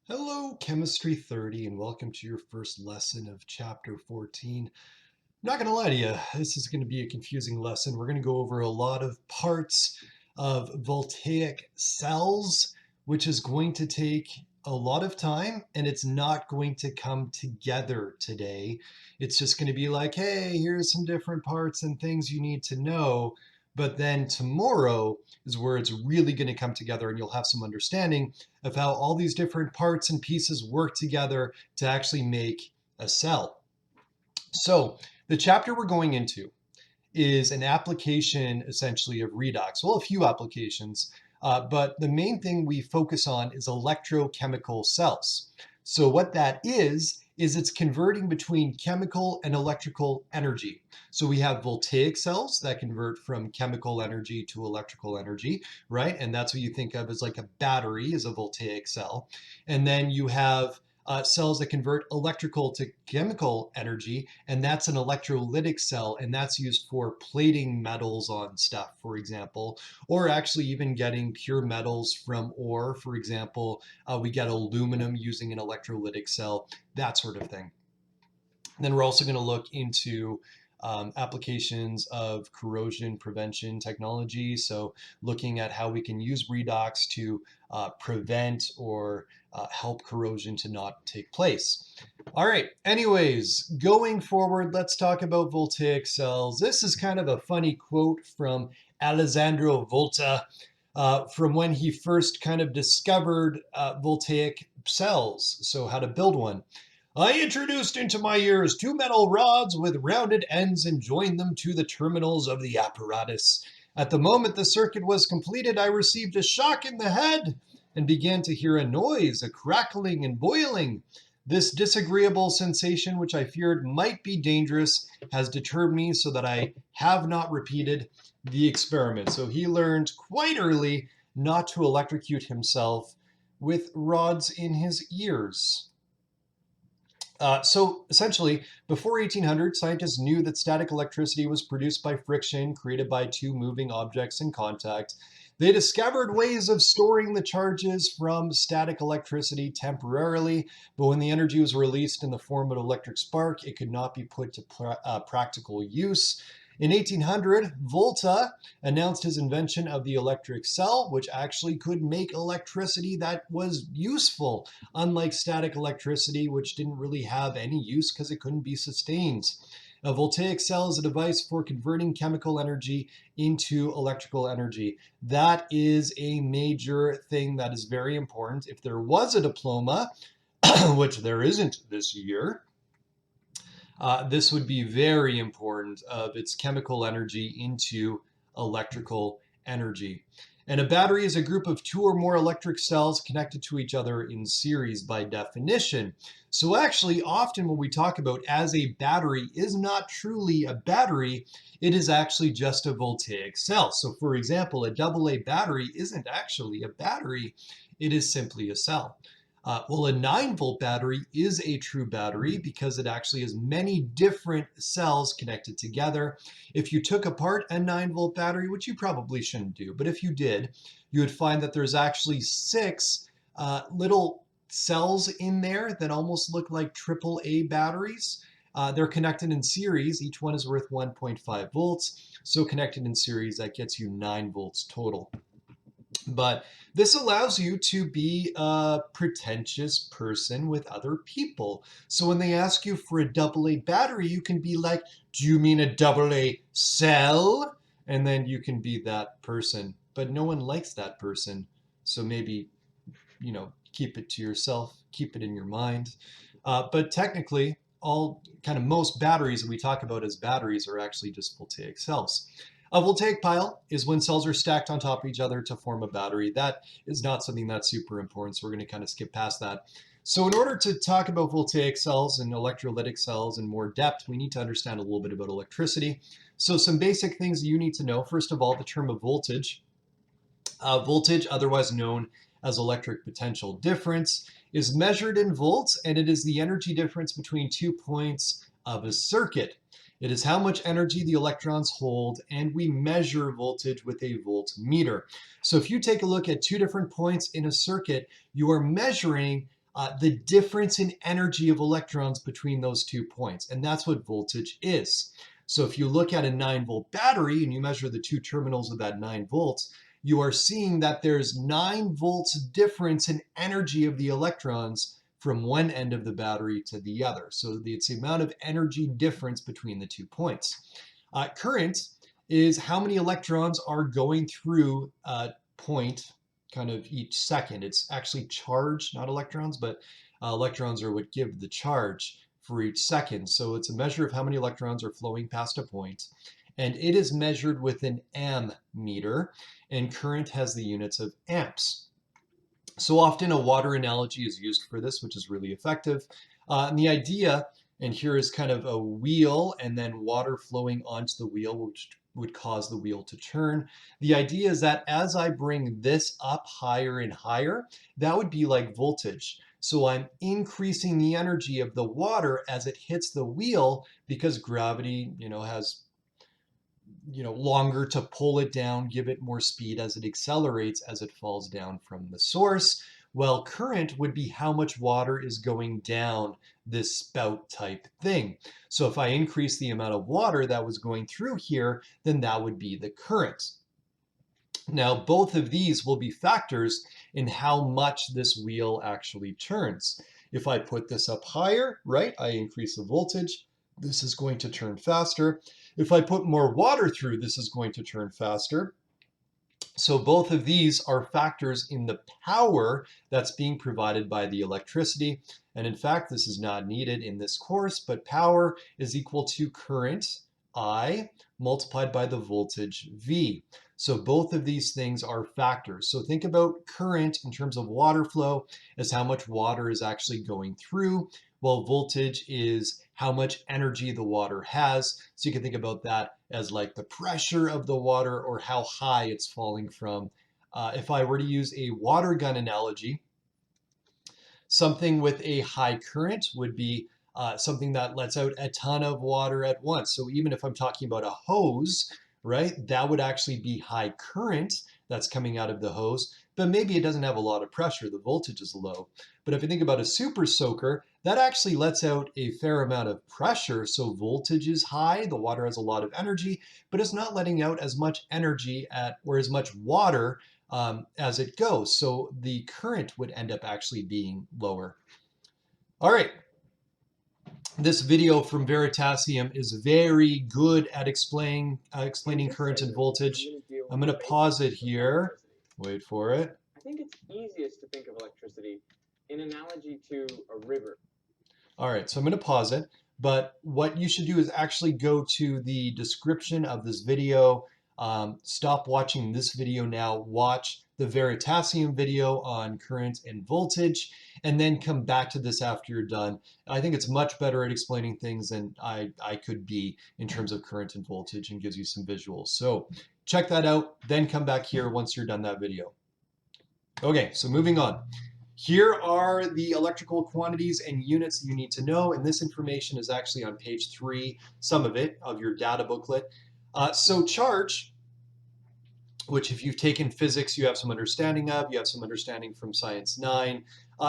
Hello, Chemistry 30, and welcome to your first lesson of Chapter 14. I'm not going to lie to you, this is going to be a confusing lesson. We're going to go over a lot of parts of voltaic cells, which is going to take a lot of time, and it's not going to come together today. It's just going to be like, hey, here's some different parts and things you need to know. But then tomorrow is where it's really going to come together, and you'll have some understanding of how all these different parts and pieces work together to actually make a cell. So the chapter we're going into is an application essentially of redox. Well, a few applications, but the main thing we focus on is electrochemical cells. So what that is it's converting between chemical and electrical energy. So we have voltaic cells that convert from chemical energy to electrical energy, right? And that's what you think of as like a battery is a voltaic cell. And then you have cells that convert electrical to chemical energy, and that's an electrolytic cell, and that's used for plating metals on stuff, for example, or actually even getting pure metals from ore, for example. We get aluminum using an electrolytic cell, that sort of thing. And then we're also going to look into applications of corrosion prevention technology. So looking at how we can use redox to prevent or help corrosion to not take place. All right, anyways, going forward, let's talk about voltaic cells. This is kind of a funny quote from Alessandro Volta from when he first kind of discovered voltaic cells, so how to build one. I introduced into my ears two metal rods with rounded ends and joined them to the terminals of the apparatus. At the moment the circuit was completed, I received a shock in the head and began to hear a noise, a crackling and boiling. This disagreeable sensation, which I feared might be dangerous, has deterred me so that I have not repeated the experiment. So he learned quite early not to electrocute himself with rods in his ears. So essentially, before 1800, scientists knew that static electricity was produced by friction created by two moving objects in contact. They discovered ways of storing the charges from static electricity temporarily, but when the energy was released in the form of an electric spark, it could not be put to practical use. In 1800, Volta announced his invention of the electric cell, which actually could make electricity that was useful, unlike static electricity, which didn't really have any use because it couldn't be sustained. A voltaic cell is a device for converting chemical energy into electrical energy. That is a major thing that is very important. If there was a diploma, which there isn't this year, this would be very important of its chemical energy into electrical energy. And a battery is a group of two or more electric cells connected to each other in series by definition. So actually, often when we talk about as a battery is not truly a battery, it is actually just a voltaic cell. So for example, a AA battery isn't actually a battery, it is simply a cell. Well, a 9-volt battery is a true battery because it actually has many different cells connected together. If you took apart a 9-volt battery, which you probably shouldn't do, but if you did, you would find that there's actually 6 little cells in there that almost look like AAA batteries. They're connected in series. Each one is worth 1.5 volts. So connected in series, that gets you 9 volts total. But this allows you to be a pretentious person with other people. So when they ask you for a AA battery, you can be like, do you mean a AA cell? And then you can be that person. But no one likes that person. So maybe, keep it to yourself, keep it in your mind. But technically, most batteries that we talk about as batteries are actually just voltaic cells. A voltaic pile is when cells are stacked on top of each other to form a battery. That is not something that's super important, so we're going to kind of skip past that. So in order to talk about voltaic cells and electrolytic cells in more depth, we need to understand a little bit about electricity. So some basic things that you need to know. First of all, the term of voltage. Voltage, otherwise known as electric potential difference, is measured in volts, and it is the energy difference between 2 points of a circuit. It is how much energy the electrons hold, and we measure voltage with a voltmeter. So if you take a look at 2 different points in a circuit, you are measuring the difference in energy of electrons between those 2 points. And that's what voltage is. So if you look at a 9-volt battery and you measure the 2 terminals of that 9 volts, you are seeing that there's 9 volts difference in energy of the electrons from one end of the battery to the other. So it's the amount of energy difference between the 2 points. Current is how many electrons are going through a point kind of each second. It's actually charge, not electrons, but electrons are what give the charge for each second. So it's a measure of how many electrons are flowing past a point. And it is measured with an ammeter, and current has the units of amps. So often a water analogy is used for this, which is really effective. And the idea, and here is kind of a wheel and then water flowing onto the wheel, which would cause the wheel to turn. The idea is that as I bring this up higher and higher, that would be like voltage. So I'm increasing the energy of the water as it hits the wheel because gravity, has longer to pull it down, give it more speed as it accelerates as it falls down from the source. Well, current would be how much water is going down this spout type thing. So if I increase the amount of water that was going through here, then that would be the current. Now, both of these will be factors in how much this wheel actually turns. If I put this up higher, right, I increase the voltage, this is going to turn faster. If I put more water through, this is going to turn faster. So both of these are factors in the power that's being provided by the electricity. And in fact, this is not needed in this course, but power is equal to current, I, multiplied by the voltage, V. So both of these things are factors. So think about current in terms of water flow as how much water is actually going through, while voltage is how much energy the water has. So you can think about that as like the pressure of the water or how high it's falling from. If I were to use a water gun analogy, something with a high current would be something that lets out a ton of water at once. So even if I'm talking about a hose, right, that would actually be high current that's coming out of the hose, but maybe it doesn't have a lot of pressure. The voltage is low. But if you think about a super soaker, that actually lets out a fair amount of pressure. So voltage is high, the water has a lot of energy, but it's not letting out as much energy or as much water as it goes. So the current would end up actually being lower. All right. This video from Veritasium is very good at explaining current and voltage. I'm going to pause it here. Wait for it. I think it's easiest to think of electricity in analogy to a river. All right, so I'm going to pause it. But what you should do is actually go to the description of this video. Stop watching this video now. Watch the Veritasium video on current and voltage, and then come back to this after you're done. I think it's much better at explaining things than I could be in terms of current and voltage, and gives you some visuals. So check that out, then come back here once you're done that video. Okay, so moving on. Here are the electrical quantities and units that you need to know, and this information is actually on page 3, some of it, of your data booklet. So charge, which if you've taken physics, you have some understanding of, you have some understanding from Science 9,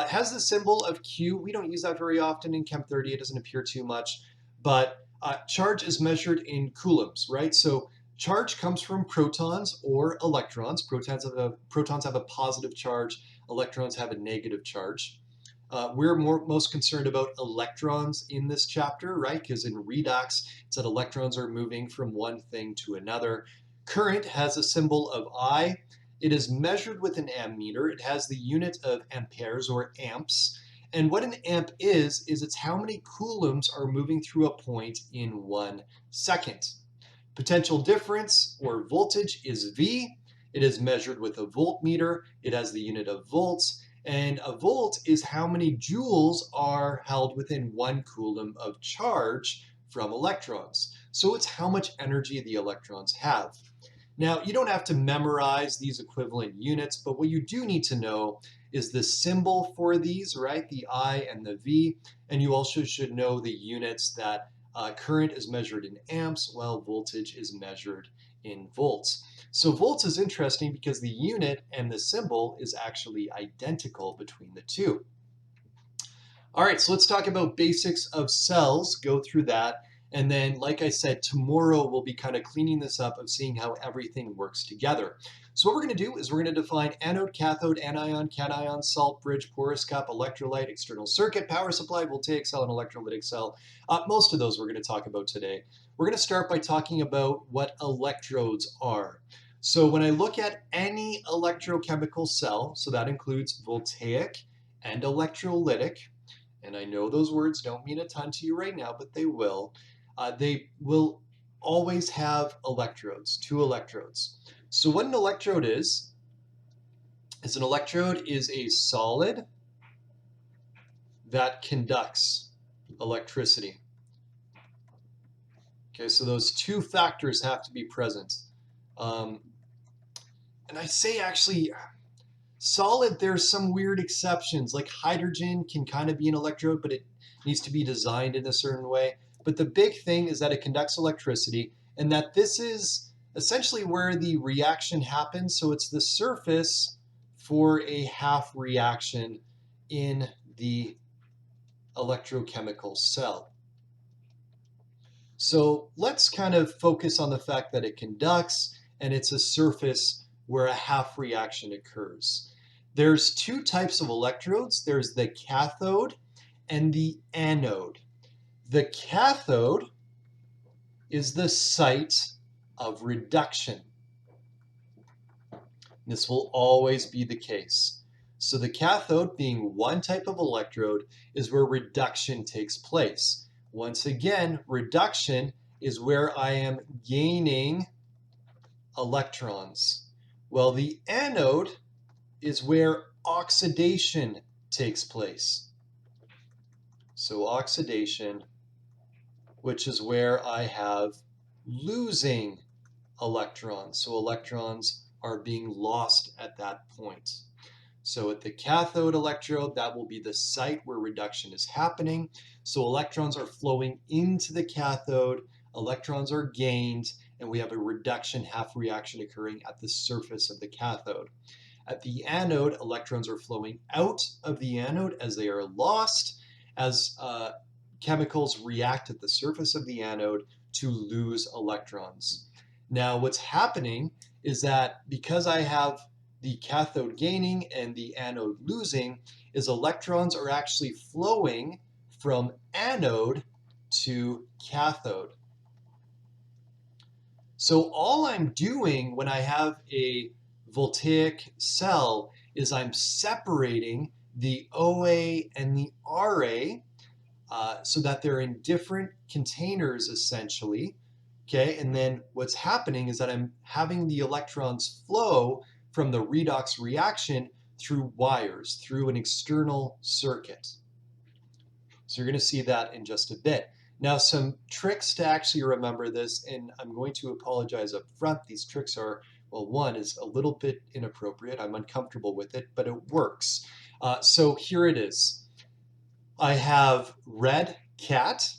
has the symbol of Q. We don't use that very often in Chem 30, it doesn't appear too much, but charge is measured in coulombs, right? So charge comes from protons or electrons. Protons have a positive charge, electrons have a negative charge. We're most concerned about electrons in this chapter, right? Because in redox, it's that electrons are moving from one thing to another. Current has a symbol of I. It is measured with an ammeter. It has the unit of amperes or amps. And what an amp is it's how many coulombs are moving through a point in 1 second. Potential difference or voltage is V. It is measured with a voltmeter. It has the unit of volts. And a volt is how many joules are held within 1 coulomb of charge from electrons. So it's how much energy the electrons have. Now, you don't have to memorize these equivalent units, but what you do need to know is the symbol for these, right? The I and the V. And you also should know the units that current is measured in amps, while voltage is measured in volts. So volts is interesting because the unit and the symbol is actually identical between the two. All right, so let's talk about basics of cells, go through that. And then, like I said, tomorrow we'll be kind of cleaning this up of seeing how everything works together. So what we're going to do is we're going to define anode, cathode, anion, cation, salt, bridge, porous cup, electrolyte, external circuit, power supply, voltaic cell, and electrolytic cell. Most of those we're going to talk about today. We're going to start by talking about what electrodes are. So when I look at any electrochemical cell, so that includes voltaic and electrolytic, and I know those words don't mean a ton to you right now, but they will. They will always have electrodes, two electrodes. So what an electrode is an electrode is a solid that conducts electricity. Okay, so those two factors have to be present. And I say actually, solid, there's some weird exceptions, like hydrogen can kind of be an electrode, but it needs to be designed in a certain way. But the big thing is that it conducts electricity, and that this is essentially where the reaction happens. So it's the surface for a half reaction in the electrochemical cell. So let's kind of focus on the fact that it conducts, and it's a surface where a half reaction occurs. There's two types of electrodes. There's the cathode and the anode. The cathode is the site of reduction. This will always be the case. So the cathode, being one type of electrode, is where reduction takes place. Once again, reduction is where I am gaining electrons. Well, the anode is where oxidation takes place. So oxidation, which is where I have losing electrons. So electrons are being lost at that point. So at the cathode electrode, that will be the site where reduction is happening. So electrons are flowing into the cathode, electrons are gained, and we have a reduction half reaction occurring at the surface of the cathode. At the anode, electrons are flowing out of the anode as they are lost, as chemicals react at the surface of the anode to lose electrons. Now, what's happening is that because I have the cathode gaining and the anode losing, is electrons are actually flowing from anode to cathode. So all I'm doing when I have a voltaic cell is I'm separating the OA and the RA so that they're in different containers essentially. Okay, and then what's happening is that I'm having the electrons flow from the redox reaction through wires, through an external circuit. So you're going to see that in just a bit. Now, some tricks to actually remember this, and I'm going to apologize up front. These tricks are, well, one is a little bit inappropriate. I'm uncomfortable with it, but it works. So here it is. I have red cat,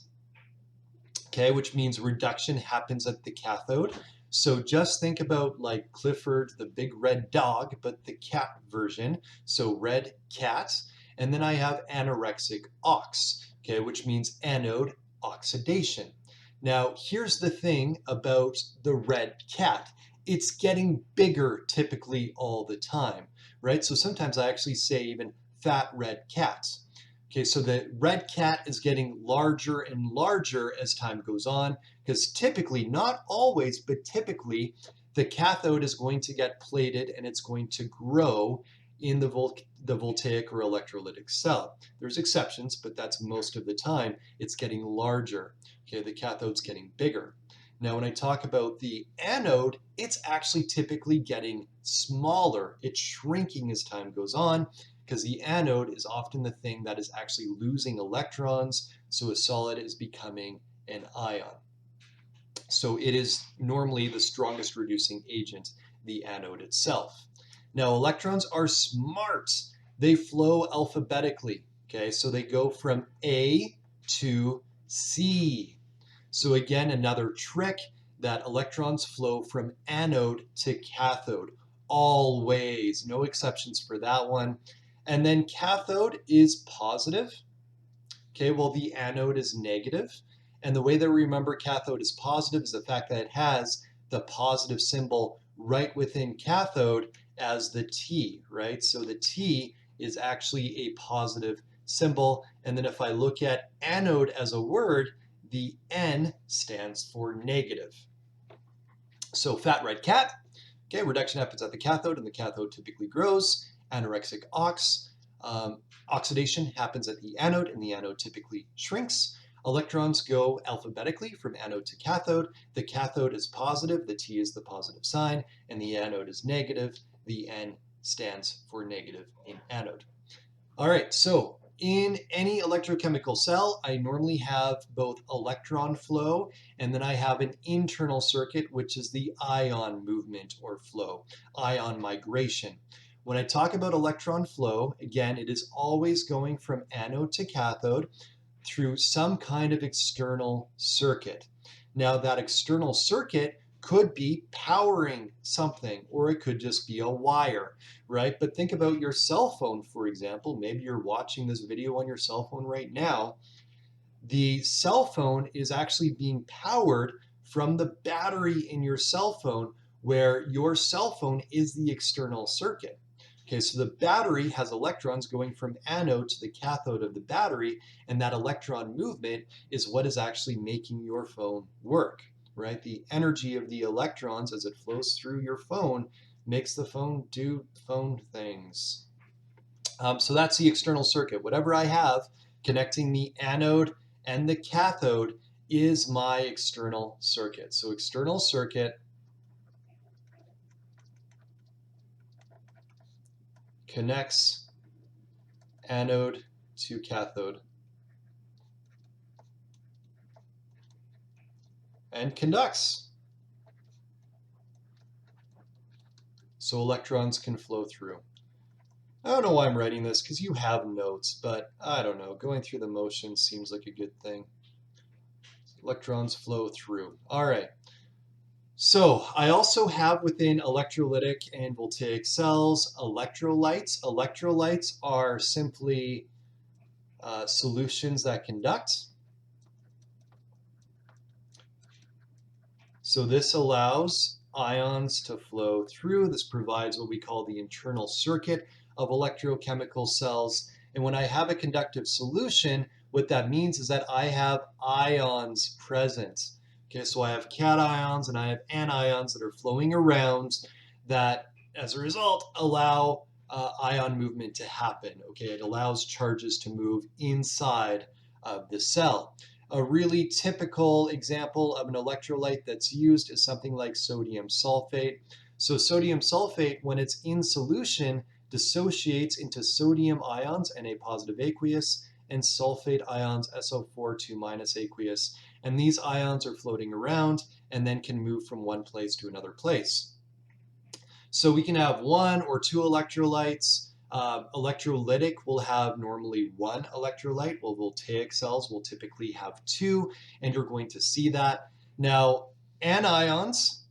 okay, which means reduction happens at the cathode. So just think about like Clifford, the big red dog, but the cat version. So red cat. And then I have anorexic ox, okay, which means anode oxidation. Now, here's the thing about the red cat. It's getting bigger typically all the time, right? So sometimes I actually say even fat red cats. Okay, so the red cat is getting larger and larger as time goes on, because typically, not always, but typically, the cathode is going to get plated and it's going to grow in the voltaic or electrolytic cell. There's exceptions, but that's most of the time. It's getting larger. Okay, the cathode's getting bigger. Now, when I talk about the anode, it's actually typically getting smaller. It's shrinking as time goes on, because the anode is often the thing that is actually losing electrons, so a solid is becoming an ion. So it is normally the strongest reducing agent, the anode itself. Now, electrons are smart. They flow alphabetically, okay? So they go from A to C. So again, another trick, that electrons flow from anode to cathode, always, no exceptions for that one. And then cathode is positive, Okay, well, the anode is negative, and the way that we remember cathode is positive is the fact that it has the positive symbol right within cathode as the T, right? So the T is actually a positive symbol. And then if I look at anode as a word, the N stands for negative. So fat red cat, okay, reduction happens at the cathode and the cathode typically grows. Anorexic ox, oxidation happens at the anode and the anode typically shrinks. Electrons go alphabetically from anode to cathode. The cathode is positive, the T is the positive sign, and the anode is negative. The N stands for negative in anode. All right, so in any electrochemical cell, I normally have both electron flow and then I have an internal circuit, which is the ion movement or flow, ion migration. When I talk about electron flow, again, it is always going from anode to cathode through some kind of external circuit. Now, that external circuit could be powering something, or it could just be a wire, right? But think about your cell phone, for example. Maybe you're watching this video on your cell phone right now. The cell phone is actually being powered from the battery in your cell phone, where your cell phone is the external circuit. Okay, so the battery has electrons going from anode to the cathode of the battery, and that electron movement is what is actually making your phone work, right? The energy of the electrons as it flows through your phone makes the phone do phone things. So that's the external circuit. Whatever I have connecting the anode and the cathode is my external circuit. So external circuit connects anode to cathode and conducts. So electrons can flow through. I don't know why I'm writing this, because you have notes, but I don't know. Going through the motions seems like a good thing. Electrons flow through. All right. So I also have within electrolytic and voltaic cells electrolytes. Electrolytes are simply solutions that conduct. So this allows ions to flow through. This provides what we call the internal circuit of electrochemical cells. And when I have a conductive solution, what that means is that I have ions present. Okay, so I have cations and I have anions that are flowing around that, as a result, allow ion movement to happen. Okay, it allows charges to move inside of the cell. A really typical example of an electrolyte that's used is something like sodium sulfate. So sodium sulfate, when it's in solution, dissociates into sodium ions, Na positive aqueous, and sulfate ions, SO4 2 minus aqueous. And these ions are floating around and then can move from one place to another place. So we can have one or two electrolytes. Electrolytic will have normally one electrolyte, while voltaic cells will typically have two, and you're going to see that. Now, anions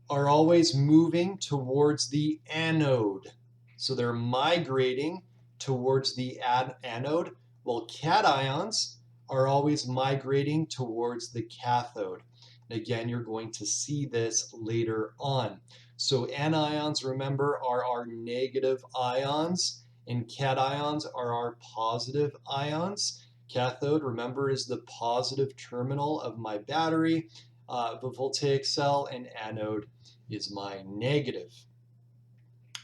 are always moving towards the anode. So they're migrating towards the anode, while cations are always migrating towards the cathode. And again, you're going to see this later on. So anions, remember, are our negative ions, and cations are our positive ions. Cathode, remember, is the positive terminal of my battery, the voltaic cell, and anode is my negative.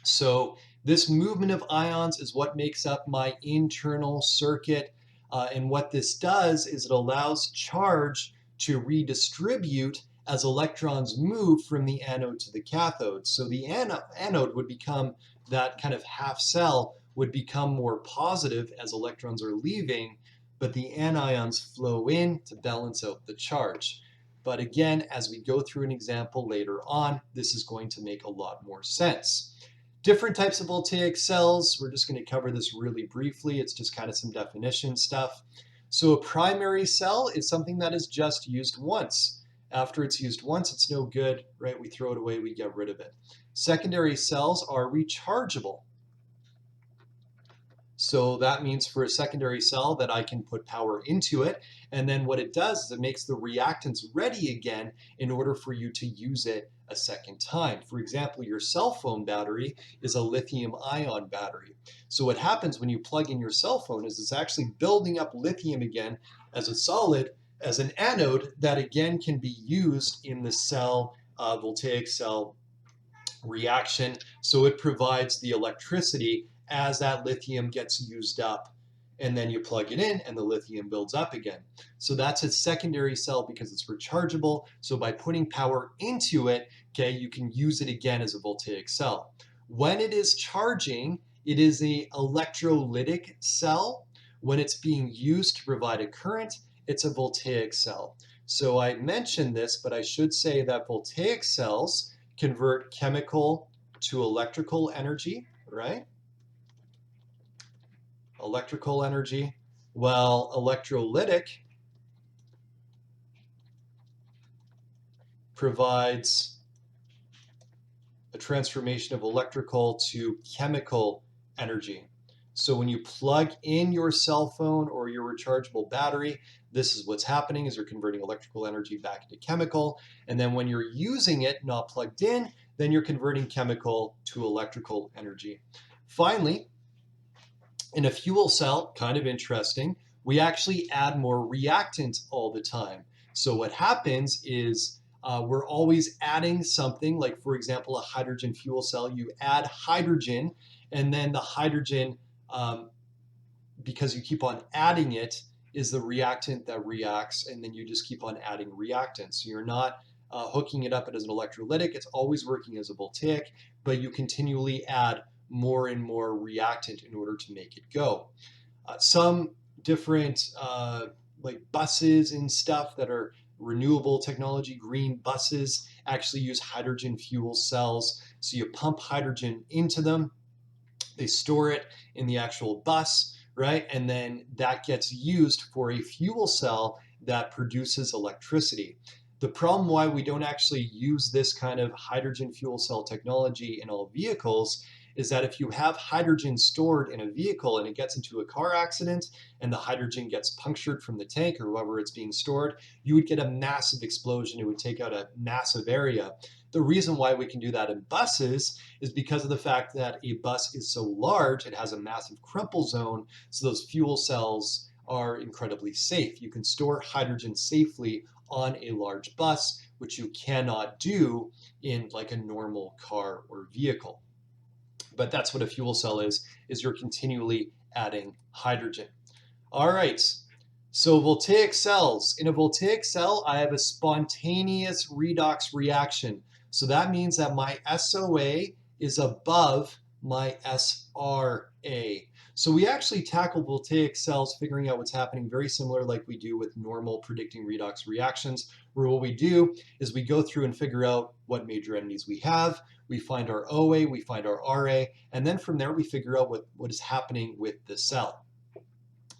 So this movement of ions is what makes up my internal circuit. And what this does is it allows charge to redistribute as electrons move from the anode to the cathode. So the anode would become, that kind of half cell would become more positive as electrons are leaving, but the anions flow in to balance out the charge. But again, as we go through an example later on, this is going to make a lot more sense. Different types of voltaic cells, we're just going to cover this really briefly. It's just kind of some definition stuff. So a primary cell is something that is just used once. After it's used once, it's no good, right? We throw it away, we get rid of it. Secondary cells are rechargeable. So that means for a secondary cell that I can put power into it. And then what it does is it makes the reactants ready again in order for you to use it a second time. For example, your cell phone battery is a lithium ion battery. So what happens when you plug in your cell phone is it's actually building up lithium again as a solid, as an anode that again can be used in the cell, voltaic cell reaction. So it provides the electricity as that lithium gets used up. And then you plug it in and the lithium builds up again. So that's a secondary cell because it's rechargeable. So by putting power into it, okay, you can use it again as a voltaic cell. When it is charging, it is an electrolytic cell. When it's being used to provide a current, it's a voltaic cell. So I mentioned this, but I should say that voltaic cells convert chemical to electrical energy, right? Electrical energy. Well, electrolytic provides a transformation of electrical to chemical energy. So when you plug in your cell phone or your rechargeable battery, this is what's happening is you're converting electrical energy back into chemical. And then when you're using it not plugged in, then you're converting chemical to electrical energy. Finally, in a fuel cell, kind of interesting, we actually add more reactant all the time. So what happens is we're always adding something, like for example, a hydrogen fuel cell, you add hydrogen, and then the hydrogen, because you keep on adding it, is the reactant that reacts, and then you just keep on adding reactants. So you're not hooking it up as an electrolytic, it's always working as a voltaic, but you continually add more and more reactant in order to make it go. Some different like buses and stuff that are renewable technology, green buses, actually use hydrogen fuel cells. So you pump hydrogen into them, they store it in the actual bus, right? And then that gets used for a fuel cell that produces electricity. The problem why we don't actually use this kind of hydrogen fuel cell technology in all vehicles is that if you have hydrogen stored in a vehicle and it gets into a car accident and the hydrogen gets punctured from the tank or wherever it's being stored, you would get a massive explosion. It would take out a massive area. The reason why we can do that in buses is because of the fact that a bus is so large, it has a massive crumple zone, so those fuel cells are incredibly safe. You can store hydrogen safely on a large bus, which you cannot do in like a normal car or vehicle. But that's what a fuel cell is you're continually adding hydrogen. All right, so voltaic cells. In a voltaic cell, I have a spontaneous redox reaction. So that means that my SOA is above my SRA. So we actually tackle voltaic cells figuring out what's happening very similar like we do with normal predicting redox reactions, where what we do is we go through and figure out what major entities we have, we find our OA, we find our RA, and then from there we figure out what is happening with the cell.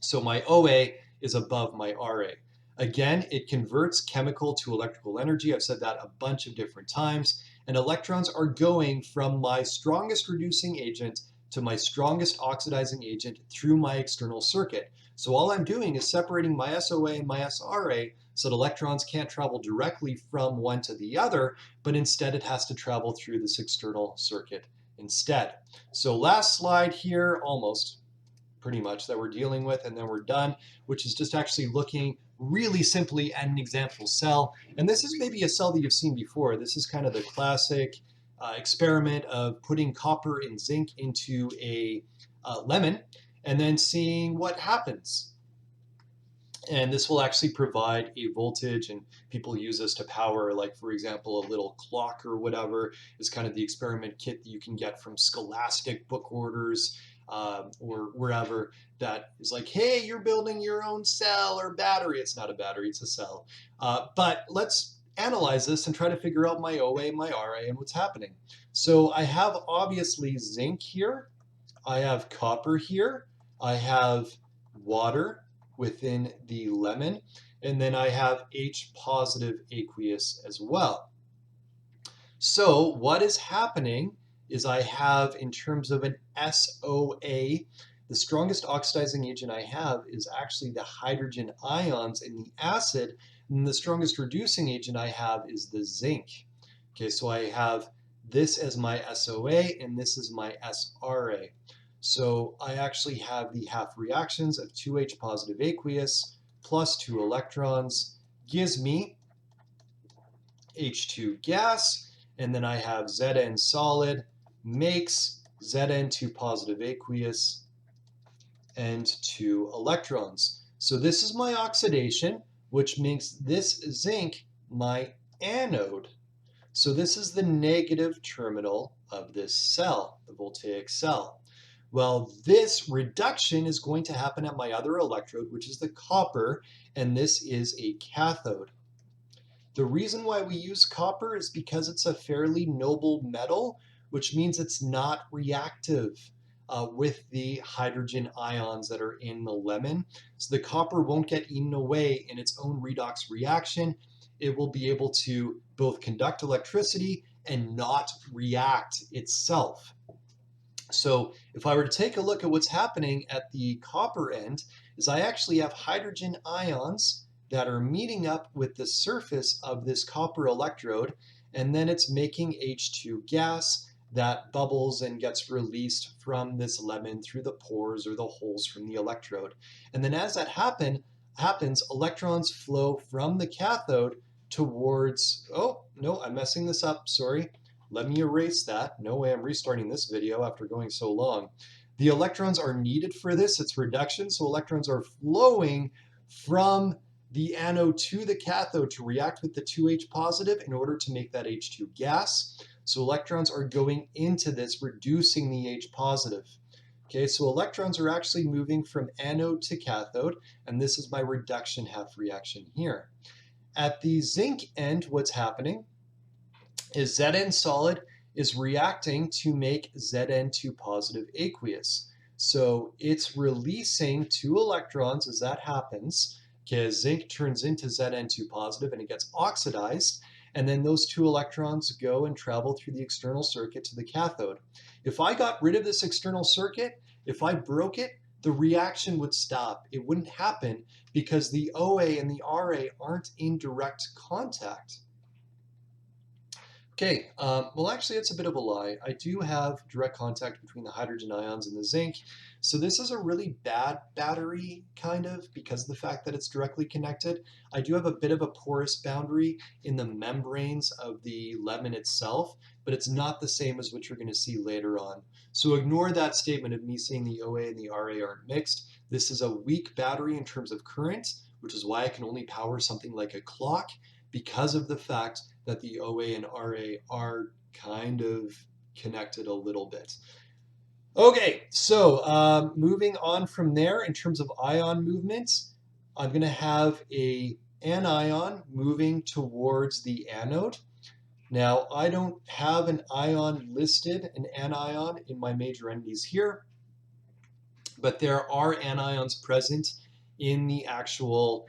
So my OA is above my RA. Again, it converts chemical to electrical energy. I've said that a bunch of different times. And electrons are going from my strongest reducing agent to my strongest oxidizing agent through my external circuit. So all I'm doing is separating my SOA and my SRA so that electrons can't travel directly from one to the other, but instead it has to travel through this external circuit instead. So last slide here, almost pretty much, that we're dealing with, and then we're done, which is just actually looking really simply at an example cell. And this is maybe a cell that you've seen before. This is kind of the classic experiment of putting copper and zinc into a lemon and then seeing what happens. And this will actually provide a voltage, and people use this to power, like for example, a little clock or whatever is kind of the experiment kit that you can get from Scholastic book orders or wherever, that is like, hey, you're building your own cell or battery. It's not a battery, it's a cell. But let's analyze this and try to figure out my OA, my RA, and what's happening. So I have obviously zinc here, I have copper here, I have water within the lemon, and then I have H positive aqueous as well. So what is happening is I have, in terms of an SOA, the the strongest oxidizing agent I have is actually the hydrogen ions in the acid, and the strongest reducing agent I have is the zinc. Okay, so I have this as my SOA and this is my SRA. So I actually have the half reactions of 2H positive aqueous plus 2 electrons gives me H2 gas, and then I have Zn solid makes Zn2 positive aqueous and 2 electrons. So this is my oxidation, which makes this zinc my anode. So this is the negative terminal of this cell, the voltaic cell. Well, this reduction is going to happen at my other electrode, which is the copper, and this is a cathode. The reason why we use copper is because it's a fairly noble metal, which means it's not reactive with the hydrogen ions that are in the lemon. So the copper won't get eaten away in its own redox reaction. It will be able to both conduct electricity and not react itself. So if I were to take a look at what's happening at the copper end, is I actually have hydrogen ions that are meeting up with the surface of this copper electrode, and then it's making H2 gas that bubbles and gets released from this lemon through the pores or the holes from the electrode. And then as that happens, electrons flow from the cathode towards, oh, no, I'm messing this up, sorry. Let me erase that. No way I'm restarting this video after going so long. The electrons are needed for this, it's reduction, so electrons are flowing from the anode to the cathode to react with the 2H positive in order to make that H2 gas. So electrons are going into this, reducing the H positive. Okay, so electrons are actually moving from anode to cathode, and this is my reduction half reaction here. At the zinc end, what's happening is Zn solid is reacting to make Zn2 positive aqueous. So it's releasing 2 electrons as that happens, because zinc turns into Zn2 positive and it gets oxidized, and then those 2 electrons go and travel through the external circuit to the cathode. If I got rid of this external circuit, if I broke it, the reaction would stop. It wouldn't happen because the OA and the RA aren't in direct contact. Okay, well actually it's a bit of a lie. I do have direct contact between the hydrogen ions and the zinc. So this is a really bad battery, kind of, because of the fact that it's directly connected. I do have a bit of a porous boundary in the membranes of the lemon itself, but it's not the same as what you're going to see later on. So ignore that statement of me saying the OA and the RA aren't mixed. This is a weak battery in terms of current, which is why I can only power something like a clock, because of the fact that the OA and RA are kind of connected a little bit. Okay, so moving on from there, in terms of ion movements, I'm going to have an anion moving towards the anode. Now, I don't have an ion listed, an anion, in my major entities here, but there are anions present in the actual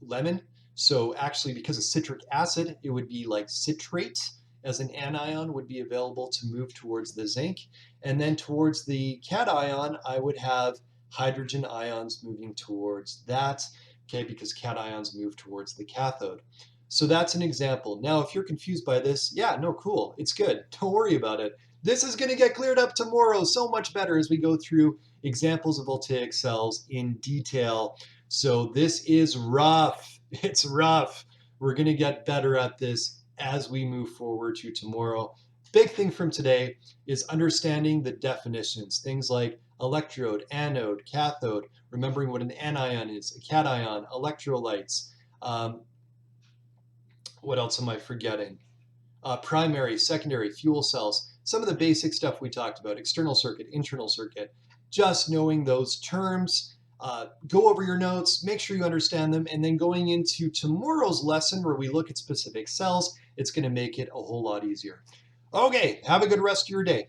lemon. So actually, because of citric acid, it would be like citrate as an anion would be available to move towards the zinc. And then towards the cation, I would have hydrogen ions moving towards that, okay, because cations move towards the cathode. So that's an example. Now, if you're confused by this, yeah, no, cool, it's good. Don't worry about it. This is going to get cleared up tomorrow so much better as we go through examples of voltaic cells in detail. So this is rough. It's rough. We're going to get better at this as we move forward to tomorrow. Big thing from today is understanding the definitions. Things like electrode, anode, cathode, remembering what an anion is, a cation, electrolytes. What else am I forgetting? Primary, secondary, fuel cells. Some of the basic stuff we talked about, external circuit, internal circuit. Just knowing those terms. Go over your notes, make sure you understand them, and then going into tomorrow's lesson where we look at specific cells, it's going to make it a whole lot easier. Okay, have a good rest of your day.